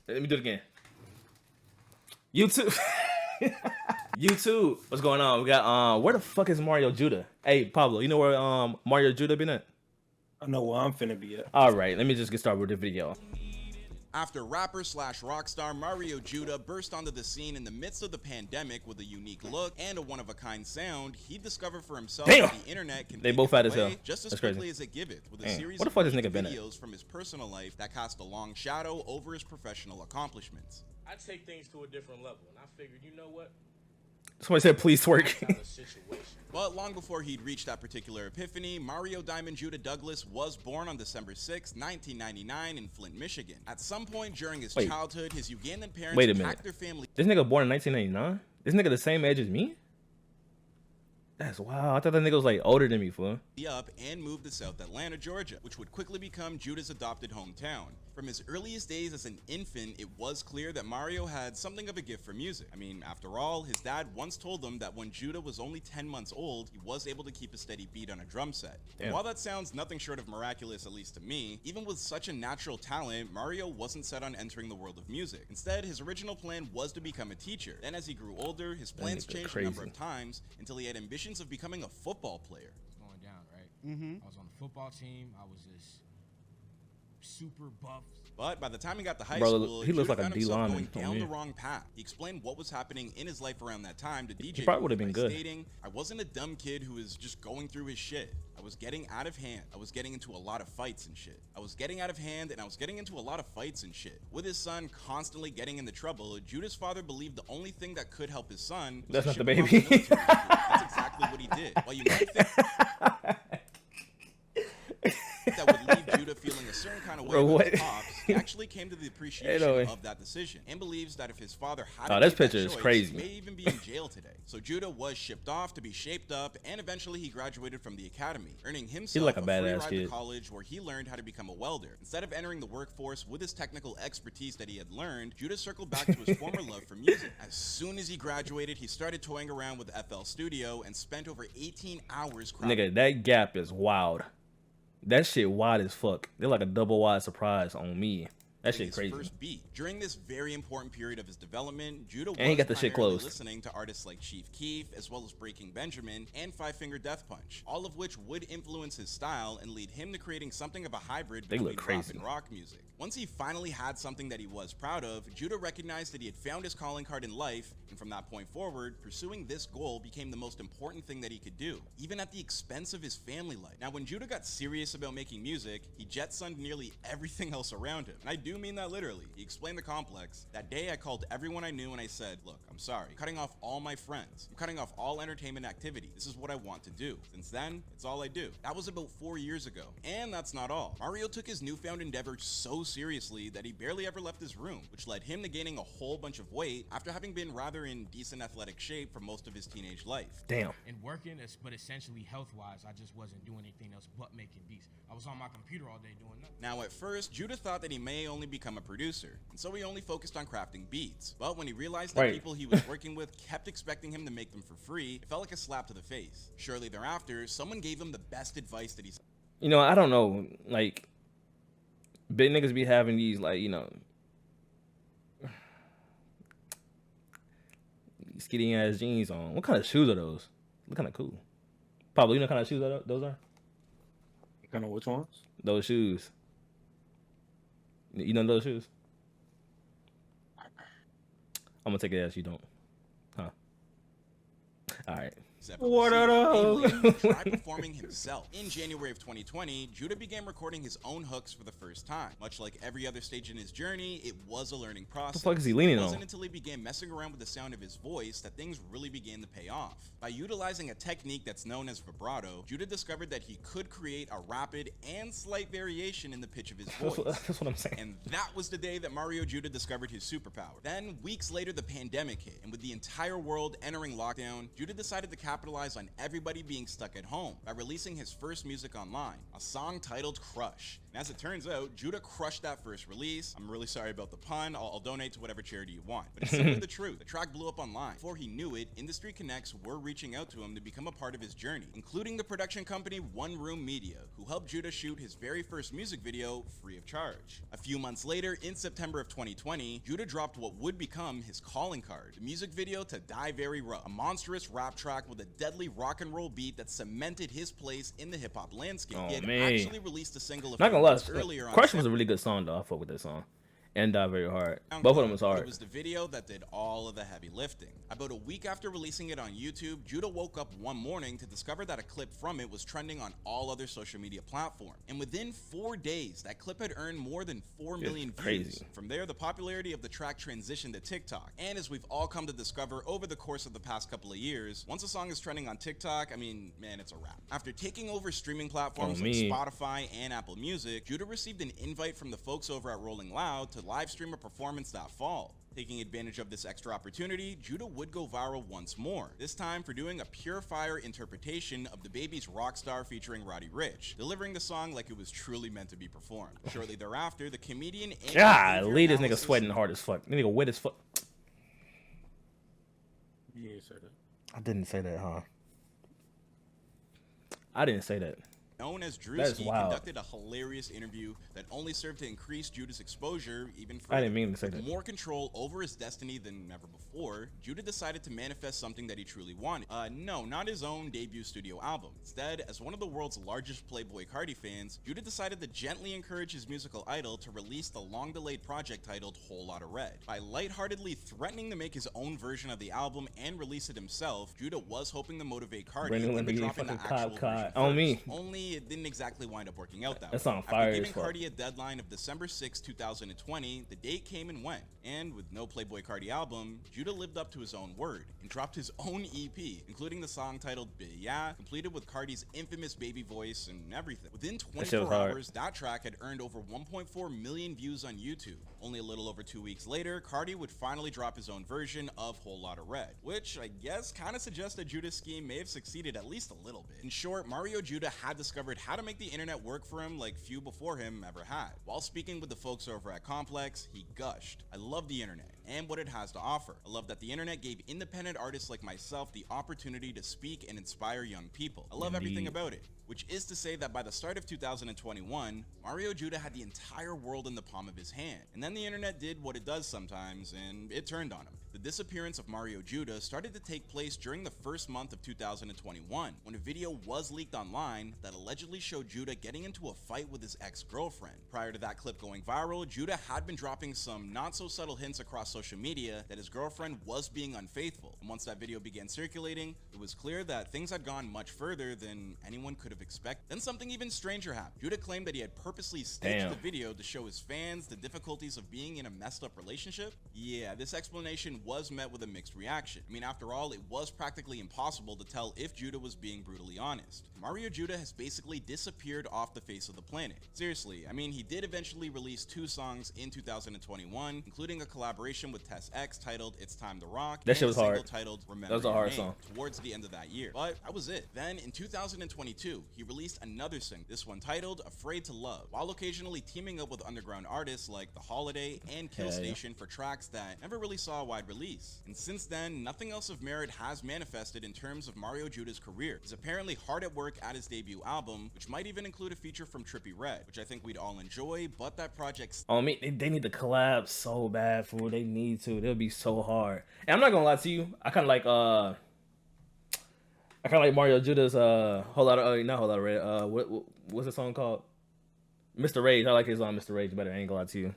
Let me do it again. YouTube. YouTube. What's going on? We got where the fuck is Mario Judah? Hey Pablo, you know where Mario Judah been at? I know where I'm finna be at. Alright, let me just get started with the video. After rapper slash rock star Mario Judah burst onto the scene in the midst of the pandemic with a unique look and a one-of-a-kind sound, he discovered for himself that the internet can they both take fat it as hell. away just as That's quickly crazy. as it giveth, with a Damn. series What the of fuck this nigga been at? videos from his personal life that cast a long shadow over his professional accomplishments. I take things to a different level, and I figured, you know what? Somebody said please twerk. Kind of situation. But long before he'd reached that particular epiphany, Mario Diamond Judah Douglas was born on December 6, 1999 in Flint, Michigan. At some point during his childhood, his Ugandan parents packed their family. This nigga born in 1999? This nigga the same age as me? That's wild. I thought that nigga was like older than me, fool. Up and moved to South Atlanta, Georgia, which would quickly become Judah's adopted hometown. From his earliest days as an infant, it was clear that Mario had something of a gift for music. I mean, after all, his dad once told him that when Judah was only 10 months old, he was able to keep a steady beat on a drum set. And while that sounds nothing short of miraculous, at least to me, even with such a natural talent, Mario wasn't set on entering the world of music. Instead, his original plan was to become a teacher. Then as he grew older, his plans changed a number of times until he had ambitions of becoming a football player. Going down, right? I was on the football team. I was this super buff. But by the time he got to high school, he looks like a found himself going D-lineman down the wrong path. He explained what was happening in his life around that time to DJ. He probably would have been good. Stating, I wasn't a dumb kid who was just going through his shit. I was getting out of hand. I was getting into a lot of fights and shit. I was getting out of hand and I was getting into a lot of fights and shit. With his son constantly getting into trouble, Judah's father believed the only thing that could help his son was That's not the ship him off baby. to military school. That's exactly what he did. While you might think that would leave Judah feeling a certain kind of way about his pops, he actually came to the appreciation of that decision and believes that if his father hadn't this made picture that is choice, crazy. he may even be in jail today. So Judah was shipped off to be shaped up, and eventually he graduated from the academy, earning himself like a free badass ride kid. to college where he learned how to become a welder. Instead of entering the workforce with his technical expertise that he had learned, Judah circled back to his former love for music. As soon as he graduated, he started toying around with FL Studio and spent over 18 hours crafting. Nigga, that gap is wild. That shit wide as fuck. They're like a double wide surprise on me. That shit crazy. First beat. During this very important period of his development, Judah And he was got the shit primarily closed. listening to artists like Chief Keef, as well as Breaking Benjamin and Five Finger Death Punch, all of which would influence his style and lead him to creating something of a hybrid between rap and rock music. Once he finally had something that he was proud of, Judah recognized that he had found his calling card in life, and from that point forward, pursuing this goal became the most important thing that he could do, even at the expense of his family life. Now, when Judah got serious about making music, he jettisoned nearly everything else around him, and I do mean that literally. He explained the complex. That day, I called everyone I knew and I said, look, I'm sorry. I'm cutting off all my friends. I'm cutting off all entertainment activity. This is what I want to do. Since then, it's all I do. That was about 4 years ago. And that's not all. Mario took his newfound endeavor so seriously that he barely ever left his room, which led him to gaining a whole bunch of weight after having been rather in decent athletic shape for most of his teenage life. Damn. And working, but essentially health-wise, I just wasn't doing anything else but making beats. I was on my computer all day doing nothing. Now, at first, Judah thought that he may only become a producer, and so he only focused on crafting beats. But when he realized that people he was working with kept expecting him to make them for free, it felt like a slap to the face. Shortly thereafter, someone gave him the best advice that he's... You know, I don't know, like, big niggas be having these, like, you know, skinny ass jeans on. What kind of shoes are those? Look kind of cool. Pablo, you know what kind of shoes those are? Kind of which ones? Those shoes. You know those shoes? I'm gonna take it as you don't. Huh? All right. What are those? Try performing himself. In January of 2020, Judah began recording his own hooks for the first time. Much like every other stage in his journey, it was a learning process. What the fuck is he leaning It on? wasn't until he began messing around with the sound of his voice that things really began to pay off. By utilizing a technique that's known as vibrato, Judah discovered that he could create a rapid and slight variation in the pitch of his voice. That's what I'm saying. And that was the day that Mario Judah discovered his superpower. Then, weeks later, the pandemic hit, and with the entire world entering lockdown, Judah decided to capitalize capitalize on everybody being stuck at home by releasing his first music online, a song titled Crush. And as it turns out, Judah crushed that first release. I'm really sorry about the pun. I'll donate to whatever charity you want. But it's simply the truth. The track blew up online. Before he knew it, industry connects were reaching out to him to become a part of his journey, including the production company One Room Media, who helped Judah shoot his very first music video free of charge. A few months later, in September of 2020, Judah dropped what would become his calling card, the music video to Die Very Rough, a monstrous rap track with a deadly rock and roll beat that cemented his place in the hip-hop landscape. He had actually released a single not gonna lie, earlier on. Crush was a really good song though. I fuck with that song. And Die Very Hard. Both of them was hard. It was the video that did all of the heavy lifting. About a week after releasing it on YouTube, Judah woke up one morning to discover that a clip from it was trending on all other social media platforms. And within 4 days, that clip had earned more than 4 million views. From there, the popularity of the track transitioned to TikTok. And as we've all come to discover over the course of the past couple of years, once a song is trending on TikTok, I mean, man, it's a wrap. After taking over streaming platforms like Spotify and Apple Music, Judah received an invite from the folks over at Rolling Loud to live stream a performance that fall. Taking advantage of this extra opportunity, Judah would go viral once more, this time for doing a pure fire interpretation of the Baby's Rockstar featuring Roddy Ricch, delivering the song like it was truly meant to be performed. Shortly thereafter, the comedian and this nigga sweating hard as fuck. This nigga wet as fuck. You didn't say that. I didn't say that, huh? I didn't say that. Known as Drewski, conducted a hilarious interview that only served to increase Judah's exposure even further. I didn't mean to say that. With more control over his destiny than ever before, Judah decided to manifest something that he truly wanted. No, not his own debut studio album. Instead, as one of the world's largest Playboy Carti fans, Judah decided to gently encourage his musical idol to release the long-delayed project titled Whole Lotta Red. By lightheartedly threatening to make his own version of the album and release it himself, Judah was hoping to motivate Carti into dropping the actual version first. Only it didn't exactly wind up working out that way. That's on fire. After giving Carti a deadline of December 6, 2020, the date came and went. And with no Playboy Carti album, Judah lived up to his own word and dropped his own EP, including the song titled Yeah, completed with Carti's infamous baby voice and everything. Within 24 hours, that track had earned over 1.4 million views on YouTube. Only a little over 2 weeks later, Carti would finally drop his own version of Whole Lotta Red, which I guess kind of suggests that Judah's scheme may have succeeded at least a little bit. In short, Mario Judah had discovered how to make the internet work for him like few before him ever had. While speaking with the folks over at Complex, he gushed, "I love the internet and what it has to offer. I love that the internet gave independent artists like myself the opportunity to speak and inspire young people. I love everything about it." Which is to say that by the start of 2021, Mario Judah had the entire world in the palm of his hand. And then the internet did what it does sometimes, and it turned on him. The disappearance of Mario Judah started to take place during the first month of 2021, when a video was leaked online that allegedly showed Judah getting into a fight with his ex-girlfriend. Prior to that clip going viral, Judah had been dropping some not-so-subtle hints across social media that his girlfriend was being unfaithful. And once that video began circulating, it was clear that things had gone much further than anyone could have expected. Then something even stranger happened. Judah claimed that he had purposely staged the video to show his fans the difficulties of being in a messed up relationship. Yeah, this explanation was met with a mixed reaction. I mean, after all, it was practically impossible to tell if Judah was being brutally honest. Mario Judah has basically disappeared off the face of the planet. Seriously, I mean, he did eventually release 2 songs in 2021, including a collaboration with Tess X titled It's Time to Rock. That shit was hard. Titled Remember that was a hard Your Name, song. towards the end of that year. But that was it. Then in 2022, he released another single, this one titled Afraid to Love, while occasionally teaming up with underground artists like The Holiday and Kill Station for tracks that never really saw a wide release. And since then, nothing else of merit has manifested in terms of Mario Judah's career. He's apparently hard at work at his debut album, which might even include a feature from Tr1lligy, which I think we'd all enjoy, but that project... Oh, I mean, they need to collab so bad, fool. They need to. They'll be so hard. And I'm not gonna lie to you, I kind of like Mario Judah's Whole Lotta, not Whole Lotta Red. What's the song called? Mr. Rage. I like his Mr. Rage better. I ain't gonna lie to you.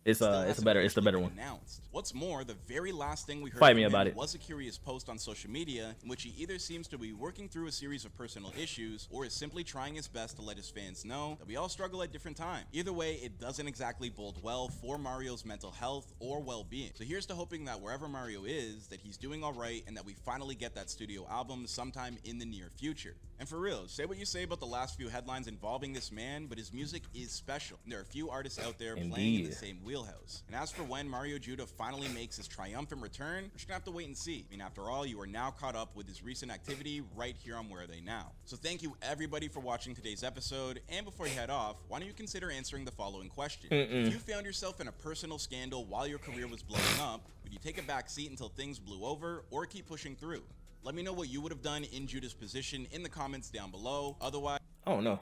It's the better one. Announced. What's more, the very last thing we heard Fight from me him about it. was a curious post on social media in which he either seems to be working through a series of personal issues or is simply trying his best to let his fans know that we all struggle at different times. Either way, it doesn't exactly bode well for Mario's mental health or well-being. So here's to hoping that wherever Mario is, that he's doing all right and that we finally get that studio album sometime in the near future. And for real, say what you say about the last few headlines involving this man, but his music is special. And there are a few artists out there playing in the same wheel wheelhouse. And as for when Mario Judah finally makes his triumphant return, we're just gonna have to wait and see. I mean, after all, you are now caught up with his recent activity right here on Where Are They Now. So thank you everybody for watching today's episode, and before you head off, why don't you consider answering the following question. If you found yourself in a personal scandal while your career was blowing up, would you take a back seat until things blew over, or keep pushing through? Let me know what you would have done in Judah's position in the comments down below. Otherwise, I don't know.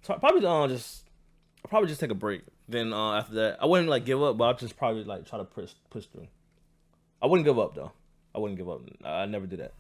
So I'll probably just take a break. Then after that, I wouldn't like give up, but I'll just probably like try to push through. I wouldn't give up though. I wouldn't give up. I never do that.